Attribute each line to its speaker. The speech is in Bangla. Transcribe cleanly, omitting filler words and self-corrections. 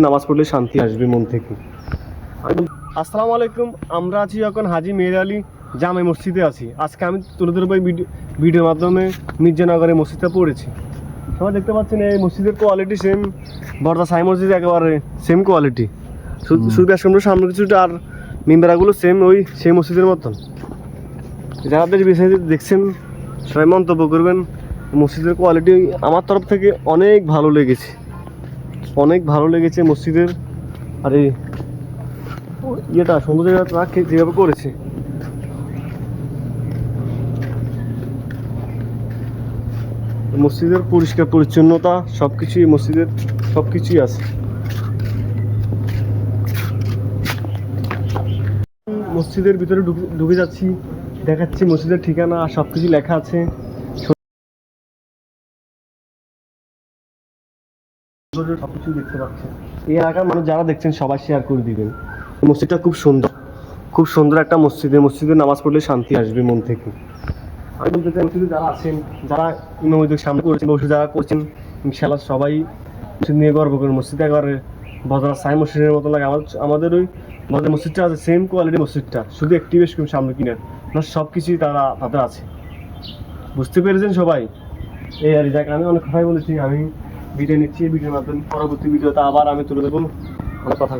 Speaker 1: নামাজ পড়লে শান্তি আসবে মন থেকে। আসসালামু আলাইকুম, আমরা আছি এখন হাজী মেহের আলী জামে মসজিদে আছি। আজকে আমি তুলে ধরবো এই ভিডিওর মাধ্যমে মির্জানগরের মসজিদটা পড়েছি। সবাই দেখতে পাচ্ছেন এই মসজিদের কোয়ালিটি সেম বর্দা সাই মসজিদ, একেবারে সেম কোয়ালিটি। শুধু সামনে কিছুটা আর মিম্বারাগুলো সেম ওই সেই মসজিদের মতন। যারা বেশ বেশি দেখছেন সবাই মন্তব্য করবেন। মসজিদের কোয়ালিটি আমার তরফ থেকে অনেক ভালো লেগেছে, অনেক ভালো লেগেছে মসজিদের। আর এই ইয়েটা সৌন্দর্যটা যেভাবে করেছে, মসজিদের পরিষ্কার পরিচ্ছন্নতা সবকিছুই মসজিদের সবকিছুই আছে। মসজিদের ভিতরে ঢুকে যাচ্ছি, দেখাচ্ছি মসজিদের ঠিকানা আর সবকিছু লেখা আছে। সবকিছু দেখতে পাচ্ছেন। এই এলাকার মানুষ যারা দেখছেন সবাই শেয়ার করে দিবেন। মসজিদটা খুব সুন্দর, খুব সুন্দর একটা মসজিদে নামাজ পড়লে শান্তি আসবে মন থেকে। আমি বলতে চাই মসজিদে যারা আছেন, যারা ইমামদের সামনে করছেন, বসে যারা করছেন, ইনশাআল্লাহ সবাই মসজিদ নিয়ে গর্ব করেন। মসজিদ একবারে বদরা সাই মসজিদের মতো লাগে। আমাদের ওই আমাদের মসজিদটা আছে সেম কোয়ালিটি মসজিদটা, শুধু একটি বেশ সামনে কিনার সব কিছুই তাদের আছে। বুঝতে পেরেছেন সবাই? এই আর যাক, আমি অনেক কথাই বলেছি, আমি ভিডিও নিচ্ছি। ভিডিওর মাধ্যমে পরবর্তী ভিডিওতে আবার আমি তুলে দেবো অনেক কথা।